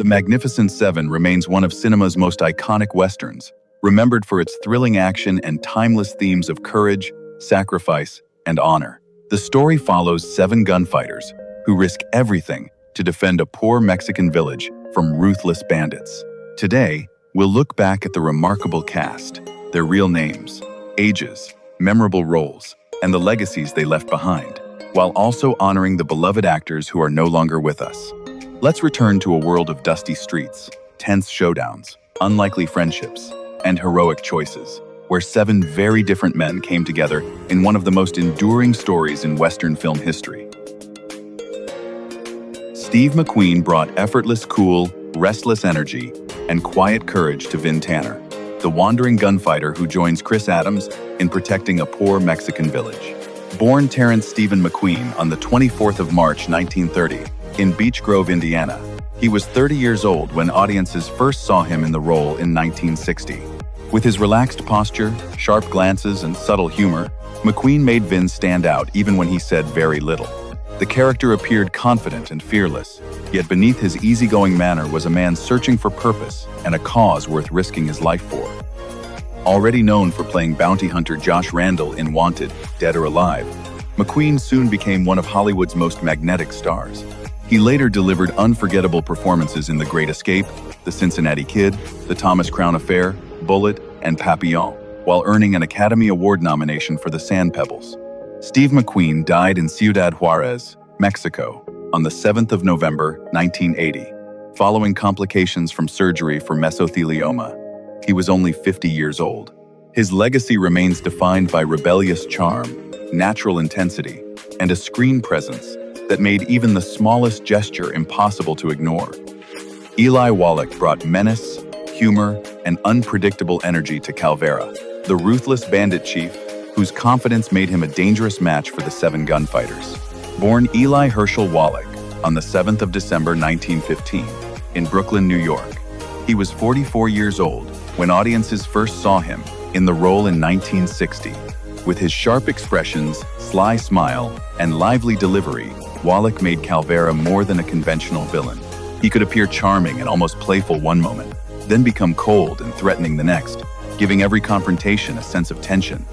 The Magnificent Seven remains one of cinema's most iconic westerns, remembered for its thrilling action and timeless themes of courage, sacrifice, and honor. The story follows seven gunfighters who risk everything to defend a poor Mexican village from ruthless bandits. Today, we'll look back at the remarkable cast, their real names, ages, memorable roles, and the legacies they left behind, while also honoring the beloved actors who are no longer with us. Let's return to a world of dusty streets, tense showdowns, unlikely friendships, and heroic choices, where seven very different men came together in one of the most enduring stories in Western film history. Steve McQueen brought effortless cool, restless energy, and quiet courage to Vin Tanner, the wandering gunfighter who joins Chris Adams in protecting a poor Mexican village. Born Terrence Stephen McQueen on the 24th of March 1930 in Beech Grove, Indiana, he was 30 years old when audiences first saw him in the role in 1960. With his relaxed posture, sharp glances, and subtle humor, McQueen made Vin stand out even when he said very little. The character appeared confident and fearless, yet beneath his easygoing manner was a man searching for purpose and a cause worth risking his life for. Already known for playing bounty hunter Josh Randall in Wanted, Dead or Alive, McQueen soon became one of Hollywood's most magnetic stars. He later delivered unforgettable performances in The Great Escape, The Cincinnati Kid, The Thomas Crown Affair, Bullet, and Papillon, while earning an Academy Award nomination for The Sand Pebbles. Steve McQueen died in Ciudad Juarez, Mexico, on the 7th of November, 1980, following complications from surgery for mesothelioma. He was only 50 years old. His legacy remains defined by rebellious charm, natural intensity, and a screen presence that made even the smallest gesture impossible to ignore. Eli Wallach brought menace, humor, and unpredictable energy to Calvera, the ruthless bandit chief whose confidence made him a dangerous match for the seven gunfighters. Born Eli Herschel Wallach on the 7th of December 1915 in Brooklyn, New York, he was 44 years old when audiences first saw him in the role in 1960. With his sharp expressions, sly smile, and lively delivery, Wallach made Calvera more than a conventional villain. He could appear charming and almost playful one moment, then become cold and threatening the next, giving every confrontation a sense of tension.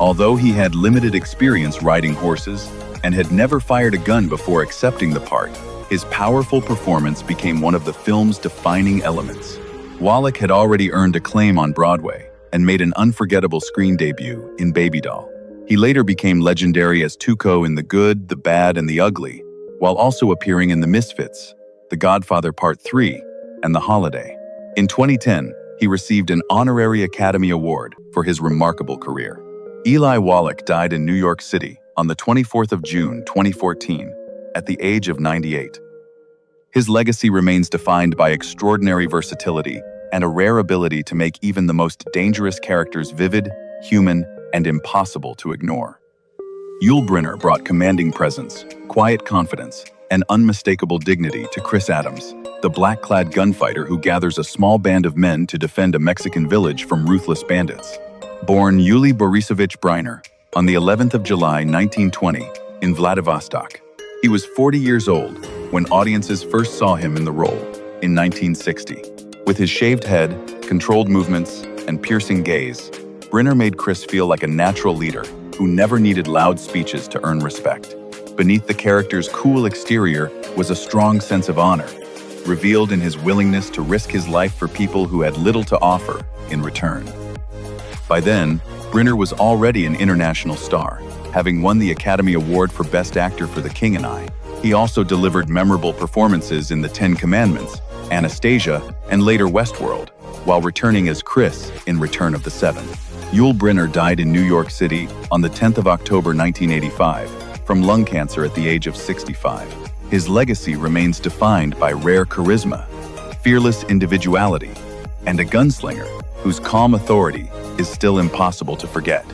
Although he had limited experience riding horses and had never fired a gun before accepting the part, his powerful performance became one of the film's defining elements. Wallach had already earned acclaim on Broadway and made an unforgettable screen debut in Baby Doll. He later became legendary as Tuco in The Good, the Bad, and the Ugly, while also appearing in The Misfits, The Godfather Part 3, and The Holiday. In 2010, he received an honorary Academy Award for his remarkable career. Eli Wallach died in New York City on the 24th of June, 2014, at the age of 98. His legacy remains defined by extraordinary versatility and a rare ability to make even the most dangerous characters vivid, human, and impossible to ignore. Yul Brynner brought commanding presence, quiet confidence, and unmistakable dignity to Chris Adams, the black-clad gunfighter who gathers a small band of men to defend a Mexican village from ruthless bandits. Born Yul Brynner on the 11th of July, 1920, in Vladivostok, he was 40 years old when audiences first saw him in the role in 1960. With his shaved head, controlled movements, and piercing gaze, Brynner made Chris feel like a natural leader who never needed loud speeches to earn respect. Beneath the character's cool exterior was a strong sense of honor, revealed in his willingness to risk his life for people who had little to offer in return. By then, Brynner was already an international star, having won the Academy Award for Best Actor for The King and I. He also delivered memorable performances in The Ten Commandments, Anastasia, and later Westworld, while returning as Chris in Return of the Seven. Yul Brynner died in New York City on the 10th of October 1985 from lung cancer at the age of 65. His legacy remains defined by rare charisma, fearless individuality, and a gunslinger whose calm authority is still impossible to forget.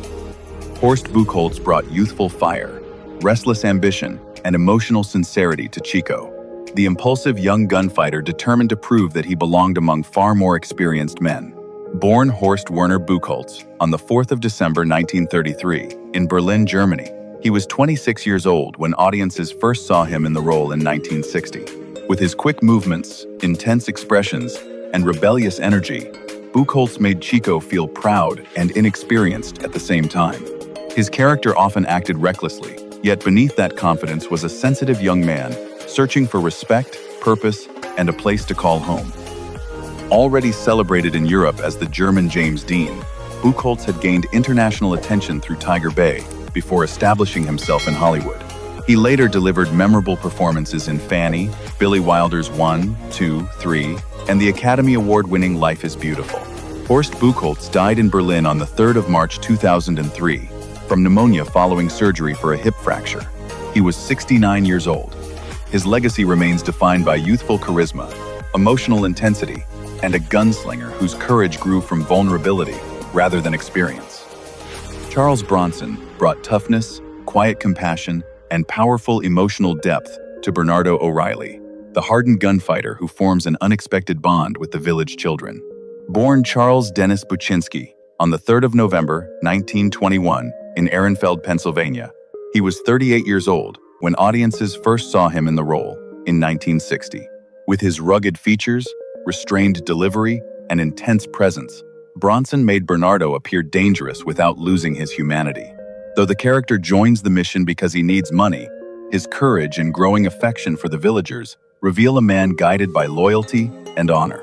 Horst Buchholz brought youthful fire, restless ambition, and emotional sincerity to Chico, the impulsive young gunfighter determined to prove that he belonged among far more experienced men. Born Horst Werner Buchholz on the 4th of December 1933 in Berlin, Germany, he was 26 years old when audiences first saw him in the role in 1960. With his quick movements, intense expressions, and rebellious energy, Buchholz made Chico feel proud and inexperienced at the same time. His character often acted recklessly, yet beneath that confidence was a sensitive young man searching for respect, purpose, and a place to call home. Already celebrated in Europe as the German James Dean, Buchholz had gained international attention through Tiger Bay before establishing himself in Hollywood. He later delivered memorable performances in Fanny, Billy Wilder's 1, 2, 3, and the Academy Award-winning Life is Beautiful. Horst Buchholz died in Berlin on the 3rd of March 2003 from pneumonia following surgery for a hip fracture. He was 69 years old. His legacy remains defined by youthful charisma, emotional intensity, and a gunslinger whose courage grew from vulnerability rather than experience. Charles Bronson brought toughness, quiet compassion, and powerful emotional depth to Bernardo O'Reilly, the hardened gunfighter who forms an unexpected bond with the village children. Born Charles Dennis Buczynski on the 3rd of November, 1921, in Ehrenfeld, Pennsylvania, he was 38 years old when audiences first saw him in the role in 1960. With his rugged features, restrained delivery, and intense presence, Bronson made Bernardo appear dangerous without losing his humanity. Though the character joins the mission because he needs money, his courage and growing affection for the villagers reveal a man guided by loyalty and honor.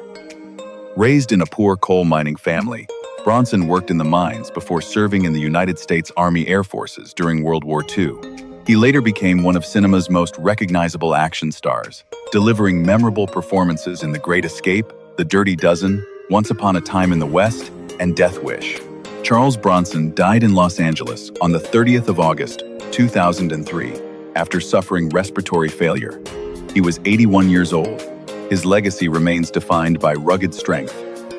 Raised in a poor coal mining family, Bronson worked in the mines before serving in the United States Army Air Forces during World War II. He later became one of cinema's most recognizable action stars, delivering memorable performances in The Great Escape, The Dirty Dozen, Once Upon a Time in the West, and Death Wish. Charles Bronson died in Los Angeles on the 30th of August, 2003, after suffering respiratory failure. He was 81 years old. His legacy remains defined by rugged strength,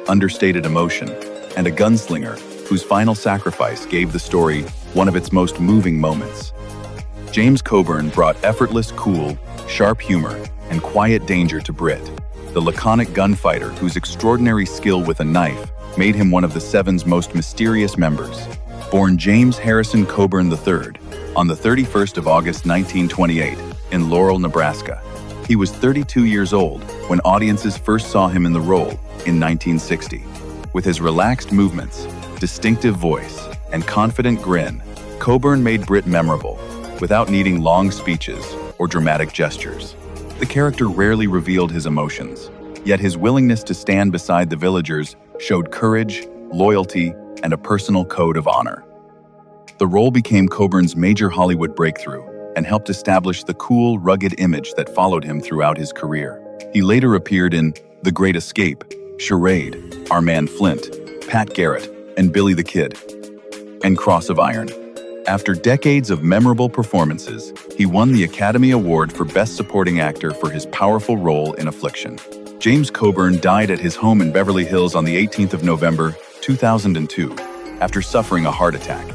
understated emotion, and a gunslinger whose final sacrifice gave the story one of its most moving moments. James Coburn brought effortless cool, sharp humor, and quiet danger to Brit, the laconic gunfighter whose extraordinary skill with a knife made him one of the Seven's most mysterious members. Born James Harrison Coburn III on the 31st of August 1928 in Laurel, Nebraska, he was 32 years old when audiences first saw him in the role in 1960. With his relaxed movements, distinctive voice, and confident grin, Coburn made Brit memorable without needing long speeches or dramatic gestures. The character rarely revealed his emotions, yet his willingness to stand beside the villagers showed courage, loyalty, and a personal code of honor. The role became Coburn's major Hollywood breakthrough and helped establish the cool, rugged image that followed him throughout his career. He later appeared in The Great Escape, Charade, Our Man Flint, Pat Garrett, and Billy the Kid, and Cross of Iron. After decades of memorable performances, he won the Academy Award for Best Supporting Actor for his powerful role in Affliction. James Coburn died at his home in Beverly Hills on the 18th of November, 2002, after suffering a heart attack.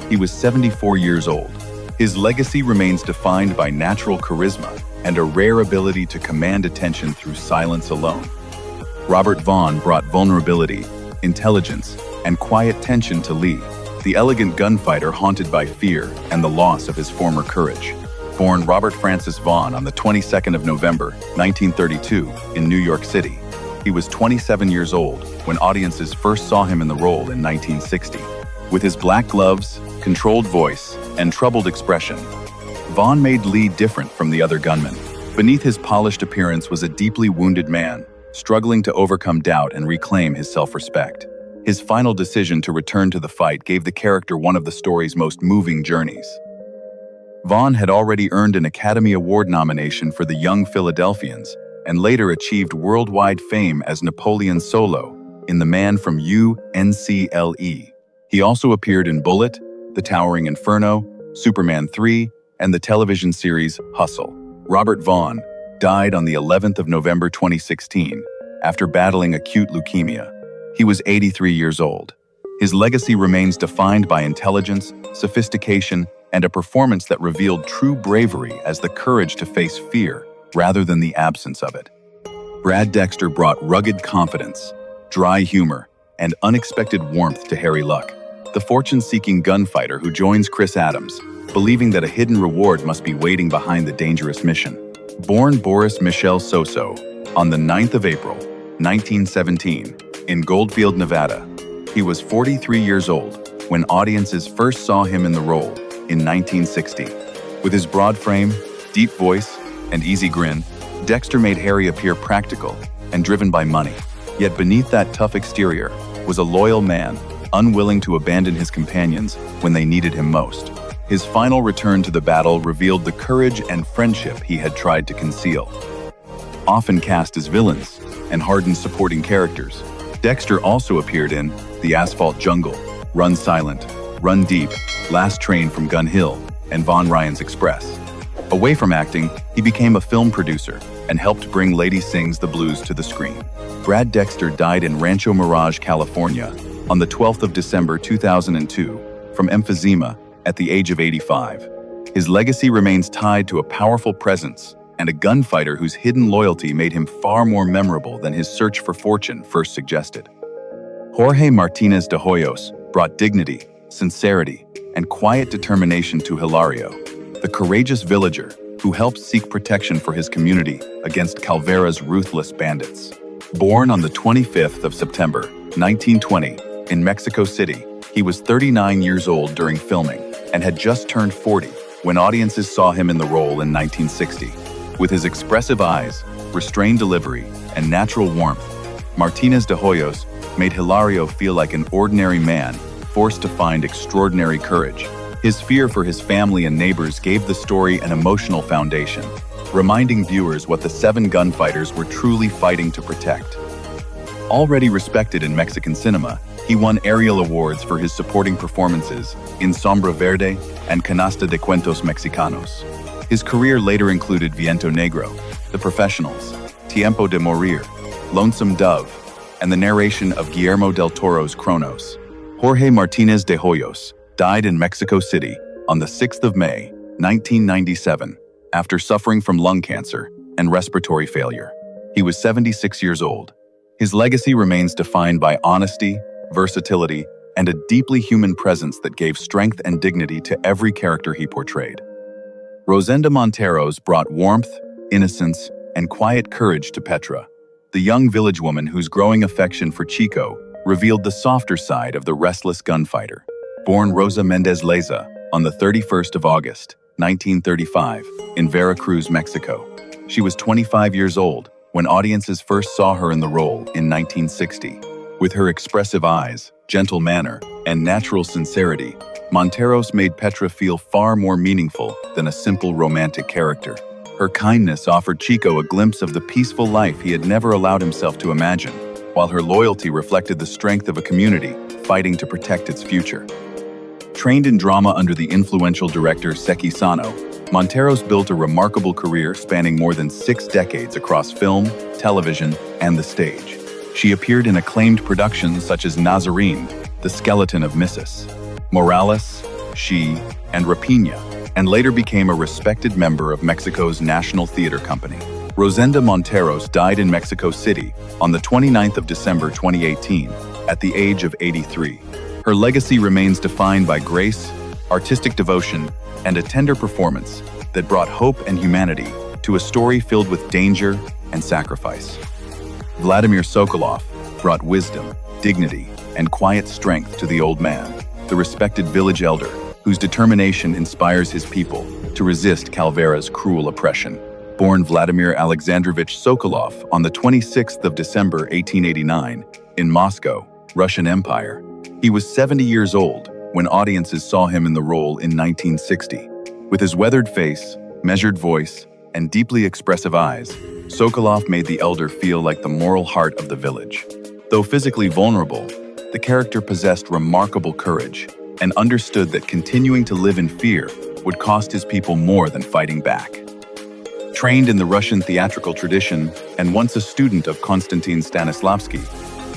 He was 74 years old. His legacy remains defined by natural charisma and a rare ability to command attention through silence alone. Robert Vaughn brought vulnerability, intelligence, and quiet tension to Lee, the elegant gunfighter haunted by fear and the loss of his former courage. Born Robert Francis Vaughn on the 22nd of November, 1932, in New York City, he was 27 years old when audiences first saw him in the role in 1960. With his black gloves, controlled voice, and troubled expression, Vaughn made Lee different from the other gunmen. Beneath his polished appearance was a deeply wounded man, struggling to overcome doubt and reclaim his self-respect. His final decision to return to the fight gave the character one of the story's most moving journeys. Vaughn had already earned an Academy Award nomination for The Young Philadelphians and later achieved worldwide fame as Napoleon Solo in The Man from UNCLE. He also appeared in Bullet, The Towering Inferno, Superman 3, and the television series Hustle. Robert Vaughn died on the 11th of November 2016 after battling acute leukemia. He was 83 years old. His legacy remains defined by intelligence, sophistication, and a performance that revealed true bravery as the courage to face fear rather than the absence of it. Brad Dexter brought rugged confidence, dry humor, and unexpected warmth to Harry Luck, the fortune-seeking gunfighter who joins Chris Adams, believing that a hidden reward must be waiting behind the dangerous mission. Born Boris Michel Soso on the 9th of April, 1917, in Goldfield, Nevada, he was 43 years old when audiences first saw him in the role in 1960. With his broad frame, deep voice, and easy grin, Dexter made Harry appear practical and driven by money. Yet beneath that tough exterior was a loyal man, unwilling to abandon his companions when they needed him most. His final return to the battle revealed the courage and friendship he had tried to conceal. Often cast as villains and hardened supporting characters, Dexter also appeared in The Asphalt Jungle, Run Silent, Run Deep, Last Train from Gun Hill, and Vaughn Ryan's Express. Away from acting, he became a film producer and helped bring Lady Sings the Blues to the screen. Brad Dexter died in Rancho Mirage, California, on the 12th of December 2002 from emphysema at the age of 85. His legacy remains tied to a powerful presence and a gunfighter whose hidden loyalty made him far more memorable than his search for fortune first suggested. Jorge Martinez de Hoyos brought dignity, sincerity, and quiet determination to Hilario, the courageous villager who helped seek protection for his community against Calvera's ruthless bandits. Born on the 25th of September, 1920, in Mexico City, he was 39 years old during filming and had just turned 40 when audiences saw him in the role in 1960. With his expressive eyes, restrained delivery, and natural warmth, Martinez de Hoyos made Hilario feel like an ordinary man forced to find extraordinary courage. His fear for his family and neighbors gave the story an emotional foundation, reminding viewers what the 7 gunfighters were truly fighting to protect. Already respected in Mexican cinema, he won Ariel Awards for his supporting performances in Sombra Verde and Canasta de Cuentos Mexicanos. His career later included Viento Negro, The Professionals, Tiempo de Morir, Lonesome Dove, and the narration of Guillermo del Toro's Cronos. Jorge Martinez de Hoyos died in Mexico City on the 6th of May, 1997, after suffering from lung cancer and respiratory failure. He was 76 years old. His legacy remains defined by honesty, versatility, and a deeply human presence that gave strength and dignity to every character he portrayed. Rosenda Monteros brought warmth, innocence, and quiet courage to Petra, the young village woman whose growing affection for Chico revealed the softer side of the restless gunfighter. Born Rosa Mendez Leza on the 31st of August, 1935, in Veracruz, Mexico. She was 25 years old when audiences first saw her in the role in 1960. With her expressive eyes, gentle manner, and natural sincerity, Monteros made Petra feel far more meaningful than a simple romantic character. Her kindness offered Chico a glimpse of the peaceful life he had never allowed himself to imagine, while her loyalty reflected the strength of a community fighting to protect its future. Trained in drama under the influential director Seki Sano, Monteros built a remarkable career spanning more than 6 decades across film, television, and the stage. She appeared in acclaimed productions such as Nazarene, The Skeleton of Mrs. Morales, She, and Rapina, and later became a respected member of Mexico's National Theater Company. Rosenda Monteros died in Mexico City on the 29th of December 2018 at the age of 83. Her legacy remains defined by grace, artistic devotion, and a tender performance that brought hope and humanity to a story filled with danger and sacrifice. Vladimir Sokolov brought wisdom, dignity, and quiet strength to the old man, the respected village elder whose determination inspires his people to resist Calvera's cruel oppression. Born Vladimir Alexandrovich Sokolov on the 26th of December 1889 in Moscow, Russian Empire, he was 70 years old when audiences saw him in the role in 1960. With his weathered face, measured voice, and deeply expressive eyes, Sokolov made the elder feel like the moral heart of the village. Though physically vulnerable, the character possessed remarkable courage and understood that continuing to live in fear would cost his people more than fighting back. Trained in the Russian theatrical tradition and once a student of Konstantin Stanislavski,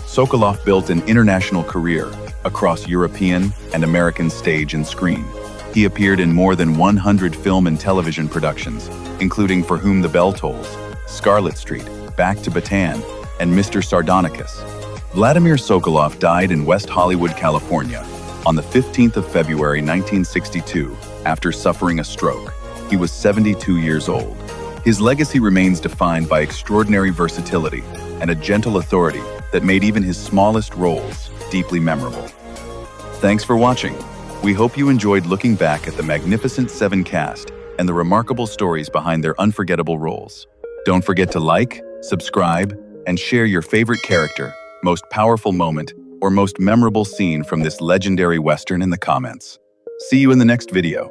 Sokolov built an international career across European and American stage and screen. He appeared in more than 100 film and television productions, including For Whom the Bell Tolls, Scarlet Street, Back to Bataan, and Mr. Sardonicus. Vladimir Sokolov died in West Hollywood, California, on the 15th of February 1962 after suffering a stroke. He was 72 years old. His legacy remains defined by extraordinary versatility and a gentle authority that made even his smallest roles deeply memorable. Thanks for watching. We hope you enjoyed looking back at the Magnificent Seven cast and the remarkable stories behind their unforgettable roles. Don't forget to like, subscribe, and share your favorite character, most powerful moment, or most memorable scene from this legendary Western in the comments. See you in the next video.